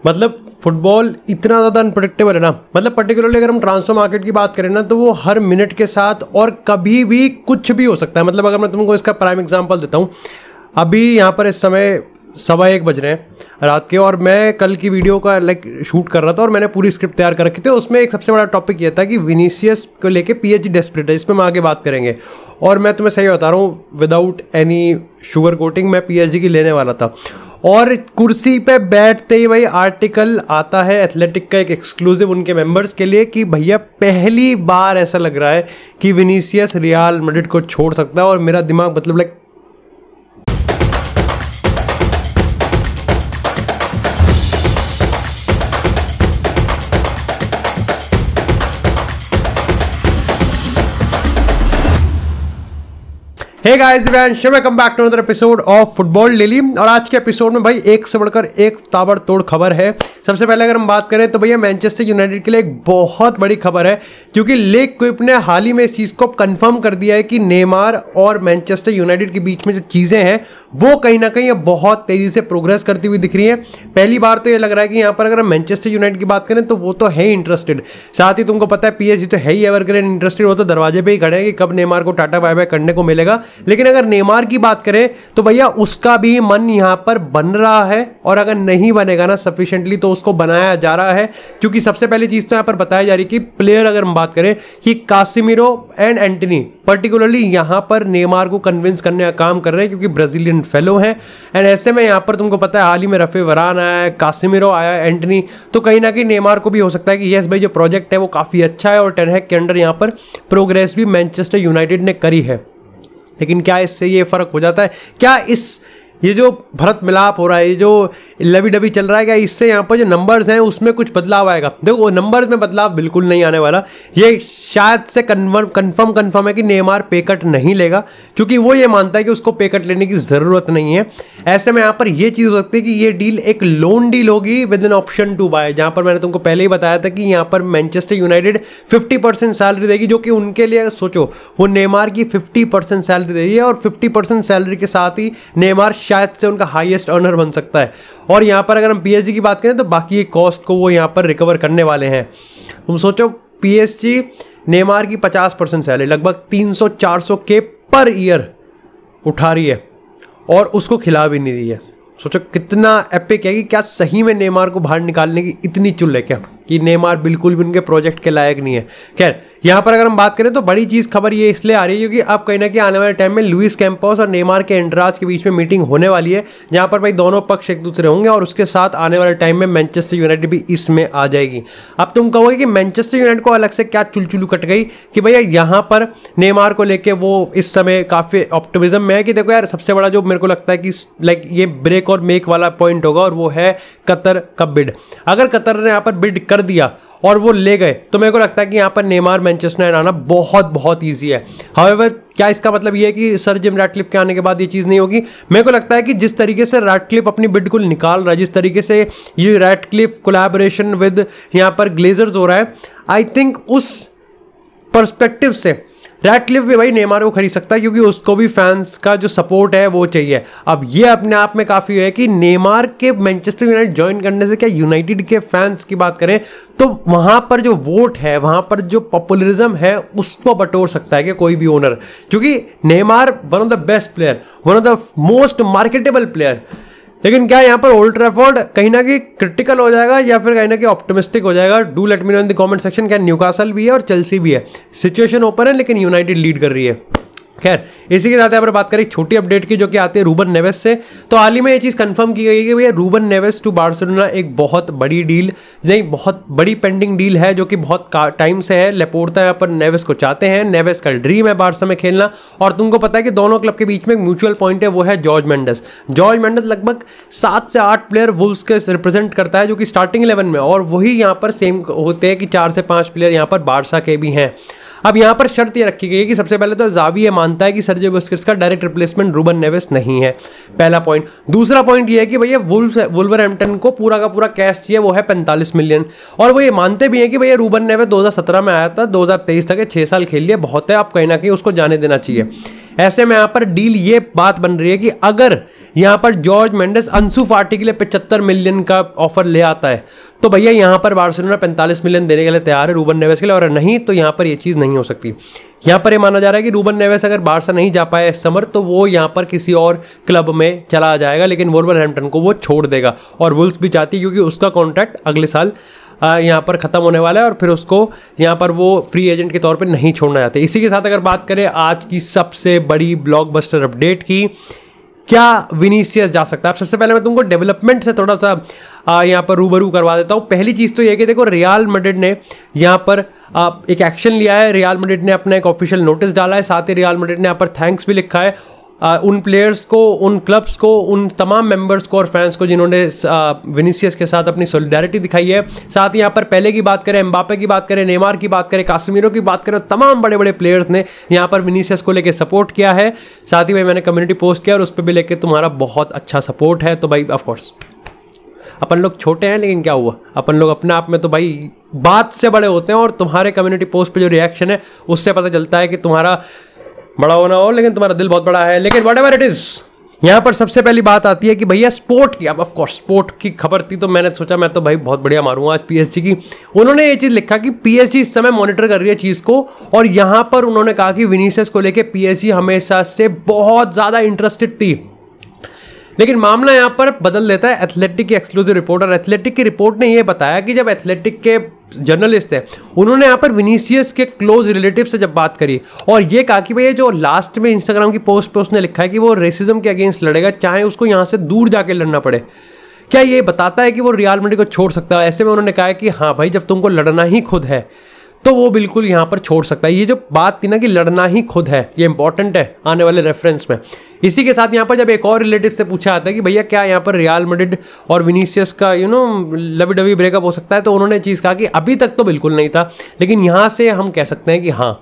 मतलब फुटबॉल इतना ज़्यादा अनप्रडिक्टेबल है ना, मतलब पर्टिकुलरली अगर हम ट्रांसफर मार्केट की बात करें ना, तो वो हर मिनट के साथ और कभी भी कुछ भी हो सकता है। मतलब अगर मैं तुमको इसका प्राइम एग्जांपल देता हूँ, अभी यहाँ पर इस समय 1:15 बज रहे हैं रात के, और मैं कल की वीडियो का शूट कर रहा था और मैंने पूरी स्क्रिप्ट तैयार कर रखी थी। उसमें एक सबसे बड़ा टॉपिक ये था कि विनीसियस को लेके PSG डेस्परेट है, इस पर हम आगे बात करेंगे। और मैं तुम्हें सही बता रहा हूँ, विदाउट एनी शुगर कोटिंग, मैं PSG की लेने वाला था। और कुर्सी पे बैठते ही भाई आर्टिकल आता है एथलेटिक का, एक एक्सक्लूसिव उनके मेंबर्स के लिए, कि भैया पहली बार ऐसा लग रहा है कि विनीसियस रियल मैड्रिड को छोड़ सकता है। और मेरा दिमाग मतलब hey guys, welcome back to another episode of football daily. और आज के एपिसोड में भाई एक से बढ़कर एक ताबड़तोड़ खबर है। सबसे पहले अगर हम बात करें तो भैया मैनचेस्टर यूनाइटेड के लिए एक बहुत बड़ी खबर है, क्योंकि लेक क्विप ने हाल ही में इस चीज़ को कंफर्म कर दिया है कि नेमार और मैनचेस्टर यूनाइटेड के बीच में जो चीज़ें हैं वो कहीं ना कहीं बहुत तेज़ी से प्रोग्रेस करती हुई दिख रही है। पहली बार तो ये लग रहा है कि यहाँ पर अगर हम मैनचेस्टर यूनाइटेड की बात करें तो वो तो है इंटरेस्टेड, साथ ही तुमको पता है PSG तो है ही एवरग्रीन इंटरेस्टेड, वो तो दरवाजे पर ही खड़े हैं कि कब नेमार को टाटा बाय बाय करने को मिलेगा। लेकिन अगर नेमार की बात करें तो भैया उसका भी मन यहां पर बन रहा है, और अगर नहीं बनेगा ना सफिशिएंटली तो उसको बनाया जा रहा है। क्योंकि सबसे पहली चीज तो यहां पर बताई जा रही है कि प्लेयर अगर हम बात करें कि कासिमिरो एंड एंटनी पर्टिकुलरली यहां पर नेमार को कन्विंस करने का काम कर रहे हैं, क्योंकि ब्राजीलियन फेलो हैं। एंड ऐसे में यहां पर तुमको पता है हाल ही में रफे वरान आया है, कासिमिरो आया है, एंटनी, तो कहीं ना कहीं नेमार को भी हो सकता है कि यस भाई जो प्रोजेक्ट है वो काफी अच्छा है और टेन हैग के अंडर यहां पर प्रोग्रेस भी मैनचेस्टर यूनाइटेड ने करी है। लेकिन क्या इससे ये फर्क हो जाता है? क्या ये जो भरत मिलाप हो रहा है, ये जो लवी डबी चल रहा है, क्या इससे यहाँ पर जो नंबर्स हैं उसमें कुछ बदलाव आएगा? देखो नंबर्स में बदलाव बिल्कुल नहीं आने वाला। ये शायद से कंफर्म है कि नेमार पे कट नहीं लेगा, क्योंकि वो ये मानता है कि उसको पे कट लेने की ज़रूरत नहीं है। ऐसे में यहाँ पर ये चीज़ हो सकती है कि ये डील एक लोन डील होगी with an option to buy, जहाँ पर मैंने तुमको पहले ही बताया था कि यहाँ पर मैनचेस्टर यूनाइटेड 50% सैलरी देगी, जो कि उनके लिए सोचो वो नेमार की 50% सैलरी दे रही है, और 50% सैलरी के साथ ही नेमार शायद से उनका हाईएस्ट अर्नर बन सकता है। और यहाँ पर अगर हम PSG की बात करें तो बाकी कॉस्ट को वो यहाँ पर रिकवर करने वाले हैं। तुम सोचो PSG नेमार की 50% सैलरी लगभग 300-400 के पर ईयर उठा रही है और उसको खिला भी नहीं रही है। सोचो कितना एपिक है कि क्या सही में नेमार को बाहर निकालने की इतनी चुल है क्या कि नेमार बिल्कुल भी उनके प्रोजेक्ट के लायक नहीं है। खैर यहाँ पर अगर हम बात करें तो बड़ी चीज़ खबर ये इसलिए आ रही है क्योंकि अब कहीं ना कहीं आने वाले टाइम में लुइस कैंपोस और नेमार के एंड्राज के बीच में मीटिंग होने वाली है, जहाँ पर भाई दोनों पक्ष एक दूसरे होंगे, और उसके साथ आने वाले टाइम में मैनचेस्टर यूनाइटेड भी इसमें आ जाएगी। अब तुम कहोगे कि मैनचेस्टर यूनाइटेड को अलग से क्या चुलचुलू कट गई कि भैया यहाँ पर नेमार को लेके वो इस समय काफ़ी ऑप्टिमिज्म में है कि देखो यार सबसे बड़ा जो मेरे को लगता है कि लाइक ये ब्रेक और मेक वाला पॉइंट होगा, और वो है कतर का बिड। अगर कतर ने यहाँ पर बिड कर दिया और वो ले गए तो मेरे को लगता है कि यहाँ पर नेमार मैनचेस्टर यूनाइटेड आना बहुत ईजी है। हाउएवर क्या इसका मतलब ये है कि सर जिम रैटक्लिफ के आने के बाद ये चीज़ नहीं होगी? मेरे को लगता है कि जिस तरीके से रैटक्लिफ अपनी बिड को निकाल रहा है, जिस तरीके से ये रैटक्लिफ कोलैबोरेशन विद यहाँ पर ग्लेजर्स हो रहा है, आई थिंक उस पर्सपेक्टिव से रैटक्लिफ भी भाई नेमार को खरीद सकता है, क्योंकि उसको भी फैंस का जो सपोर्ट है वो चाहिए। अब ये अपने आप में काफ़ी है कि नेमार के मैनचेस्टर यूनाइटेड ज्वाइन करने से क्या यूनाइटेड के फैंस की बात करें तो वहाँ पर जो वोट है, वहाँ पर जो पॉपुलरिज्म है, उसको बटोर सकता है कि कोई भी ओनर, क्योंकि Neymar one of the best player, one of the most marketable player. लेकिन क्या यहाँ पर ओल्ड ट्रैफोर्ड कहीं ना कहीं क्रिटिकल हो जाएगा या फिर कहीं ना कहीं ऑप्टिमिस्टिक हो जाएगा? Do let me know in the comment section. क्या न्यूकासल भी है और चेल्सी भी है, सिचुएशन ओपन है, लेकिन यूनाइटेड लीड कर रही है। खैर इसी के साथ यहाँ पर बात करें छोटी अपडेट की, जो कि आती है रूबन नेवेस से। तो हाल ही में ये चीज़ कंफर्म की गई है कि भैया रूबन नेवेस टू बार्सिलोना एक बहुत बड़ी डील, नहीं बहुत बड़ी पेंडिंग डील है, जो कि बहुत टाइम से है। लेपोर्ता यहाँ पर नेवेस को चाहते हैं, नेवेस का ड्रीम है बार्सा में खेलना, और तुमको पता है कि दोनों क्लब के बीच में एक म्यूचुअल पॉइंट है, वो है जॉर्ज मेंडेस। जॉर्ज मेंडेस लगभग 7 से 8 प्लेयर वुल्व्स के रिप्रेजेंट करता है, जो कि स्टार्टिंग 11 में, और वही यहाँ पर सेम होते हैं कि 4 से 5 प्लेयर यहाँ पर बार्सा के भी हैं। अब यहाँ पर शर्त ये रखी गई है कि सबसे पहले तो ज़ावी ये मानता है कि सर्जियो बुस्केट्स का डायरेक्ट रिप्लेसमेंट रूबन नेवेस नहीं है, पहला पॉइंट। दूसरा पॉइंट ये है कि भैया वुल्वरहैम्पटन को पूरा का पूरा कैश चाहिए, वो है 45 मिलियन, और वो ये मानते भी हैं कि भैया रूबन नेवेस 2017 में आया था, 2023 तक 6 साल खेल लिया, बहुत है, आप कहीं ना कहीं उसको जाने देना चाहिए। ऐसे में यहाँ पर डील ये बात बन रही है कि अगर यहाँ पर जॉर्ज मेंडेस अंसू फाटी के लिए 75 मिलियन का ऑफर ले आता है तो भैया यहाँ पर बार्सिलोना 45 मिलियन देने के लिए तैयार है रूबन नेवेस के लिए, और नहीं तो यहाँ पर ये चीज़ नहीं हो सकती। यहाँ पर ये माना जा रहा है कि रूबन नेवेस अगर बार्सा नहीं जा पाया इस समर तो वो यहाँ पर किसी और क्लब में चला जाएगा, लेकिन वुल्वरहैम्पटन को वो छोड़ देगा, और वुल्व्स भी चाहती है क्योंकि उसका कॉन्ट्रैक्ट अगले साल यहाँ पर ख़त्म होने वाला है और फिर उसको यहाँ पर वो फ्री एजेंट के तौर पे नहीं छोड़ना चाहते। इसी के साथ अगर बात करें आज की सबसे बड़ी ब्लॉकबस्टर अपडेट की, क्या विनीसियस जा सकता है? अब सबसे पहले मैं तुमको डेवलपमेंट से थोड़ा सा यहाँ पर रूबरू करवा देता हूँ। पहली चीज़ तो ये कि देखो रियल मैड्रिड ने यहाँ पर एक एक्शन लिया है। रियल मैड्रिड ने अपना एक ऑफिशियल नोटिस डाला है, साथ ही रियल मैड्रिड ने यहाँ पर थैंक्स भी लिखा है उन प्लेयर्स को, उन क्लब्स को, उन तमाम मेंबर्स को और फैंस को जिन्होंने विनीसियस के साथ अपनी सॉलिडारिटी दिखाई है। साथ ही यहाँ पर पहले की बात करें, एम्बापे की बात करें, नेमार की बात करें, कासिमिरो की बात करें, तमाम बड़े बड़े प्लेयर्स ने यहाँ पर विनीसियस को लेकर सपोर्ट किया है। साथ ही भाई मैंने कम्युनिटी पोस्ट किया और उस पर भी लेकर तुम्हारा बहुत अच्छा सपोर्ट है। तो भाई ऑफकोर्स अपन लोग छोटे हैं, लेकिन क्या हुआ, अपन लोग अपने आप में तो भाई बात से बड़े होते हैं, और तुम्हारे कम्युनिटी पोस्ट पे जो रिएक्शन है उससे पता चलता है कि तुम्हारा बड़ा होना हो लेकिन तुम्हारा दिल बहुत बड़ा है। लेकिन व्हाटएवर इट इज, यहाँ पर सबसे पहली बात आती है कि भैया स्पोर्ट की। अब ऑफ कोर्स स्पोर्ट की खबर थी तो मैंने सोचा मैं तो भाई बहुत बढ़िया मारूंगा आज पीएसजी की। उन्होंने ये चीज़ लिखा कि पीएसजी इस समय मॉनिटर कर रही है चीज़ को, और यहाँ पर उन्होंने कहा कि विनीसियस को लेके पीएसजी हमेशा से बहुत ज़्यादा इंटरेस्टेड थी। लेकिन मामला यहाँ पर बदल देता है एथलेटिक की एक्सक्लूसिव रिपोर्ट, और एथलेटिक की रिपोर्ट ने यह बताया कि जब एथलेटिक के जर्नलिस्ट है उन्होंने यहाँ पर विनीसियस के क्लोज रिलेटिव से जब बात करी और ये कहा कि भाई जो लास्ट में इंस्टाग्राम की पोस्ट पे उसने लिखा है कि वो रेसिज्म के अगेंस्ट लड़ेगा, चाहे उसको यहाँ से दूर जाके लड़ना पड़े, क्या ये बताता है कि वो रियल मैड्रिड को छोड़ सकता है? ऐसे में उन्होंने कहा है कि हाँ भाई जब तुमको लड़ना ही खुद है तो वो बिल्कुल यहाँ पर छोड़ सकता है। ये जो बात थी ना कि लड़ना ही खुद है, ये इंपॉर्टेंट है आने वाले रेफरेंस में। इसी के साथ यहाँ पर जब एक और रिलेटिव से पूछा आता है कि भैया क्या यहाँ पर रियल मैड्रिड और विनीसियस का लवी डवी ब्रेकअप हो सकता है, तो उन्होंने चीज़ कहा कि अभी तक तो बिल्कुल नहीं था, लेकिन यहाँ से हम कह सकते हैं कि हाँ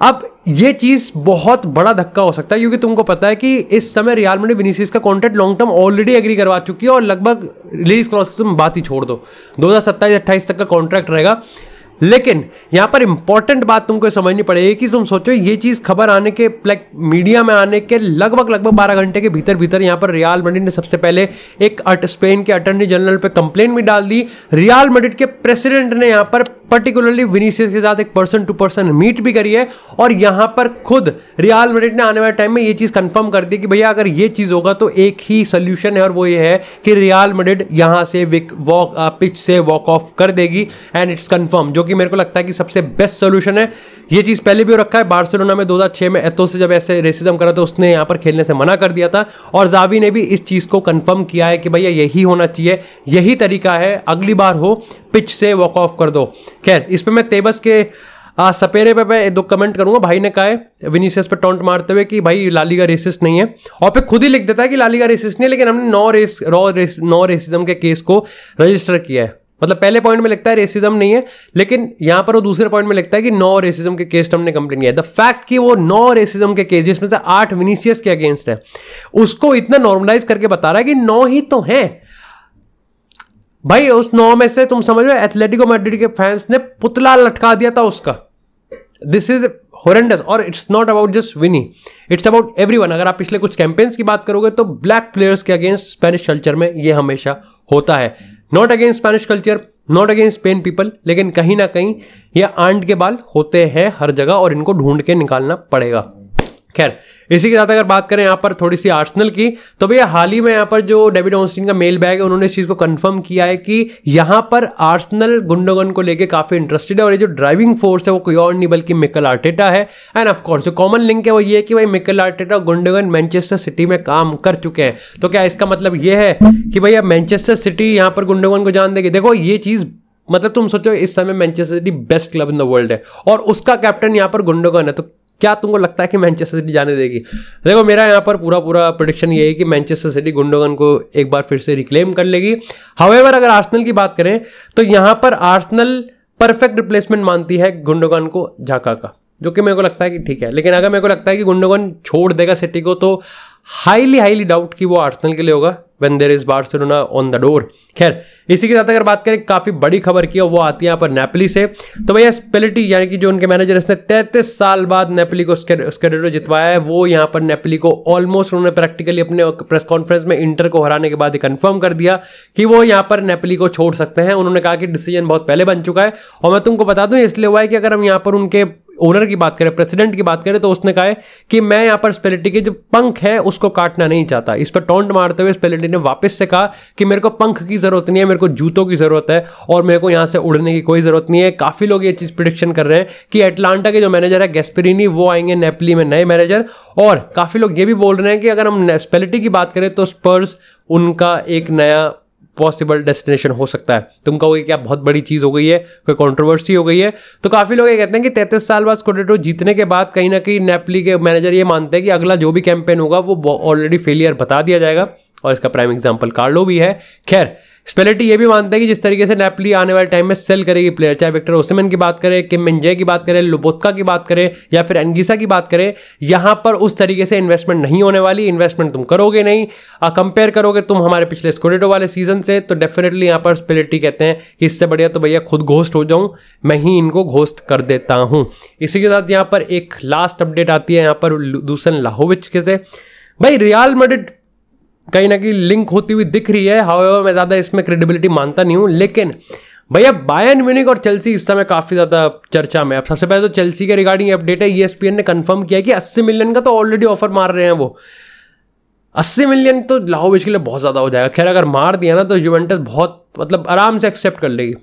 अब ये चीज़ बहुत बड़ा धक्का हो सकता है, क्योंकि तुमको पता है कि इस समय रियल मैड्रिड विनीसियस का contract long term already agree करवा चुकी है और लगभग रिलीज क्लॉज की बात ही छोड़ दो, 2027-28 तक का कॉन्ट्रैक्ट रहेगा। लेकिन यहाँ पर इंपॉर्टेंट बात तुमको समझनी पड़ेगी कि तुम सोचो ये चीज़ खबर आने के मीडिया में आने के लगभग 12 घंटे के भीतर यहाँ पर रियल मैड्रिड ने सबसे पहले एक स्पेन के अटॉर्नी जनरल पे कंप्लेंट भी डाल दी। रियल मैड्रिड के प्रेसिडेंट ने यहाँ पर पर्टिकुलरली विनीसियस के साथ एक पर्सन टू पर्सन मीट भी करी है, और यहाँ पर खुद रियल मैड्रिड ने आने वाले टाइम में ये चीज़ कंफर्म कर दी कि भैया अगर ये चीज़ होगा तो एक ही सोल्यूशन है, और वो ये है कि रियल मैड्रिड यहाँ से पिच से वॉक ऑफ कर देगी, एंड इट्स कंफर्म, जो कि मेरे को लगता है कि सबसे बेस्ट सोल्यूशन है। ये चीज़ पहले भी हो रखा है, बार्सिलोना में 2006 में एतो से जब ऐसे रेसिज्म करा तो उसने यहाँ पर खेलने से मना कर दिया था, और जावी ने भी इस चीज़ को कंफर्म किया है कि भैया यही होना चाहिए, यही तरीका है, अगली बार हो पिच से वॉक ऑफ कर दो। खैर इस पे मैं तेबस के सपेरे पे मैं 2 कमेंट करूंगा। भाई ने कहा है विनीसियस पे टॉन्ट मारते हुए कि भाई लालीगा रेसिस्ट नहीं है, और फिर खुद ही लिख देता है कि लालीगा रेसिस्ट नहीं है, लेकिन हमने नो रेसिज्म के केस को रजिस्टर किया है। मतलब पहले पॉइंट में लिखता है रेसिज्म नहीं है, लेकिन यहां पर वो दूसरे पॉइंट में लिखता है कि 9 रेसिज्म के केस हमने कंप्लेन किया है। द फैक्ट कि वो 9 रेसिज्म के केस जिसमें से 8 विनीसियस के अगेंस्ट है, उसको इतना नॉर्मलाइज करके बता रहा है कि 9 ही तो हैं भाई। उस 9 में से तुम समझ लो एथलेटिको मैड्रिड के फैंस ने पुतला लटका दिया था उसका। दिस इज हॉरेंडस, और it's not about just Vini, it's about everyone. अगर आप पिछले कुछ कैंपेन्स की बात करोगे तो ब्लैक प्लेयर्स के अगेंस्ट स्पेनिश कल्चर में ये हमेशा होता है। Not against Spanish culture, not against Spain people, लेकिन कहीं ना कहीं ये आंट के बाल होते हैं हर जगह और इनको ढूंढ के निकालना पड़ेगा। खैर इसी के साथ अगर बात करें यहाँ पर थोड़ी सी आर्सेनल की, तो भैया हाल ही में यहाँ पर जो डेविड ऑस्टिन का मेल बैग है उन्होंने इस चीज़ को कंफर्म किया है कि यहाँ पर आर्सेनल गुंडोगन को लेके काफ़ी इंटरेस्टेड है, और ये जो ड्राइविंग फोर्स है वो कोई और नहीं बल्कि मिकेल आर्टेटा है। एंड ऑफ कोर्स जो कॉमन लिंक है वो ये है कि भाई Mikel Arteta Gundogan Manchester city में काम कर चुके हैं। तो क्या इसका मतलब ये है कि भैया मैनचेस्टर सिटी यहाँ पर गुंडोगन को जान देगी? देखो ये चीज़ मतलब तुम सोचो इस समय Manchester city best club in the world है और उसका कैप्टन यहाँ पर गुंडोगन है, तो क्या तुमको लगता है कि मैनचेस्टर सिटी जाने देगी? देखो मेरा यहाँ पर पूरा प्रेडिक्शन ये है कि मैनचेस्टर सिटी गुंडोगन को एक बार फिर से रिक्लेम कर लेगी। हाउएवर अगर आर्सेनल की बात करें तो यहाँ पर आर्सेनल परफेक्ट रिप्लेसमेंट मानती है गुंडोगन को झाका का, जो कि मेरे को लगता है कि ठीक है। लेकिन अगर मेरे को लगता है कि गुंडोगन छोड़ देगा सिटी को तो हाईली डाउट कि वो आर्सेनल के लिए होगा। when there is Barcelona on the door। खैर इसी के साथ अगर बात करें काफी बड़ी खबर की वो आती है यहाँ पर नेपली से। तो भैया स्पेलेटी यानी कि जो उनके मैनेजर इसने 33 साल बाद नेपली को स्कैरेरो जितवाया है, वो यहाँ पर नेपली को ऑलमोस्ट उन्होंने प्रैक्टिकली अपने प्रेस कॉन्फ्रेंस में इंटर को हराने के बाद ही कंफर्म कर दिया कि वो यहाँ पर नेपली को छोड़ सकते हैं। उन्होंने कहा कि डिसीजन बहुत पहले बन चुका है। और मैं तुमको बता दूं इसलिए हुआ है कि अगर हम यहाँ पर उनके ओनर की बात करें, प्रेसिडेंट की बात करें, तो उसने कहा है कि मैं यहाँ पर स्पेलेटी के जो पंख है उसको काटना नहीं चाहता। इस पर टॉन्ट मारते हुए स्पेलेटी ने वापस से कहा कि मेरे को पंख की जरूरत नहीं है, मेरे को जूतों की जरूरत है और मेरे को यहाँ से उड़ने की कोई जरूरत नहीं है। काफी लोग ये चीज प्रिडिक्शन कर रहे हैं कि एटलांटा के जो मैनेजर है गैस्पेरिनी वो आएंगे नेपली में नए मैनेजर। और काफी लोग ये भी बोल रहे हैं कि अगर हम स्पेलेटी की बात करें तो स्पर्स उनका एक नया पॉसिबल डेस्टिनेशन हो सकता है। तुम कहोगे क्या बहुत बड़ी चीज हो गई है, कोई कंट्रोवर्सी हो गई है? तो काफी लोग ये कहते हैं कि 33 साल बाद स्कूडेटो जीतने के बाद कहीं ना कहीं नेपली के मैनेजर ये मानते हैं कि अगला जो भी कैंपेन होगा वो ऑलरेडी फेलियर बता दिया जाएगा। और इसका प्राइम एग्जांपल कार्लो भी है। खैर स्पेलेटी ये भी मानता है कि जिस तरीके से नेपली आने वाले टाइम में सेल करेगी प्लेयर, चाहे विक्टर ओसिमेन की बात करें, किम मिन-जे की बात करें, लोबोत्का की बात करें या फिर एनगीसा की बात करें, यहां पर उस तरीके से इन्वेस्टमेंट नहीं होने वाली। इन्वेस्टमेंट तुम करोगे नहीं, कंपेयर करोगे तुम हमारे पिछले स्कूडेटो वाले सीजन से, तो डेफिनेटली यहां पर स्पेलेटी कहते हैं कि इससे बढ़िया तो भैया खुद घोस्ट हो जाऊं, मैं ही इनको घोस्ट कर देता हूं। इसी के साथ यहां पर एक लास्ट अपडेट आती है यहां पर दुसान व्लाहोविच के से। भाई रियल मैड्रिड कहीं ना कहीं लिंक होती हुई दिख रही है। हाउएवर मैं ज्यादा इसमें क्रेडिबिलिटी मानता नहीं हूं, लेकिन भैया बायर्न म्यूनिख और चेल्सी इस समय काफी ज्यादा चर्चा में। अब सबसे पहले तो चेल्सी के रिगार्डिंग अपडेट है, ESPN ने कंफर्म किया कि 80 मिलियन का तो ऑलरेडी ऑफर मार रहे हैं वो। 80 मिलियन तो व्लाहोविच के लिए बहुत ज्यादा हो जाएगा। खैर अगर मार दिया ना तो यूवेंटस बहुत मतलब आराम से एक्सेप्ट कर लेगी,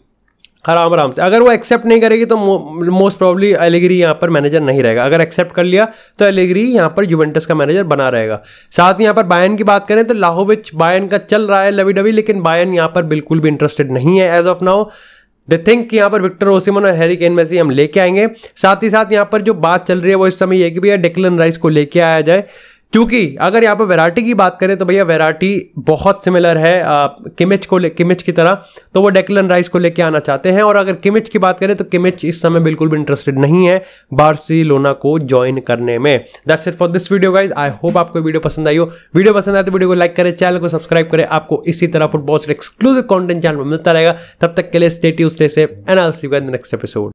आराम से। अगर वो एक्सेप्ट नहीं करेगी तो मोस्ट प्रॉब्ली एलेग्री यहाँ पर मैनेजर नहीं रहेगा। अगर एक्सेप्ट कर लिया तो एलेग्री यहाँ पर यूवेंटस का मैनेजर बना रहेगा। साथ ही यहाँ पर बायर्न की बात करें तो व्लाहोविच बायर्न का चल रहा है लवी डवी, लेकिन बायर्न यहाँ पर बिल्कुल भी इंटरेस्टेड नहीं है as of now. They think कि यहाँ पर विक्टर ओसिमन और हैरी केन में से हम लेके आएंगे। साथ ही साथ यहाँ पर जो बात चल रही है वो इस समय ये कि भैया डेक्लन राइस को लेके आया जाए, क्योंकि अगर यहाँ पर वेराटी की बात करें तो भैया वेराटी बहुत सिमिलर है किमिच की तरह, तो वो डेक्लन राइस को लेके आना चाहते हैं। और अगर किमिच की बात करें तो किमिच इस समय बिल्कुल भी इंटरेस्टेड नहीं है बार्सिलोना को ज्वाइन करने में। That's it for this video guys. I hope आपको वीडियो पसंद आई हो। वीडियो पसंद आए तो वीडियो को लाइक करें, चैनल को सब्सक्राइब करें। आपको इसी तरह फुटबॉल से एक्सक्लूसिव कंटेंट चैनल में मिलता रहेगा। तब तक के लिए stay tuned, stay safe and I will see you in the next episode.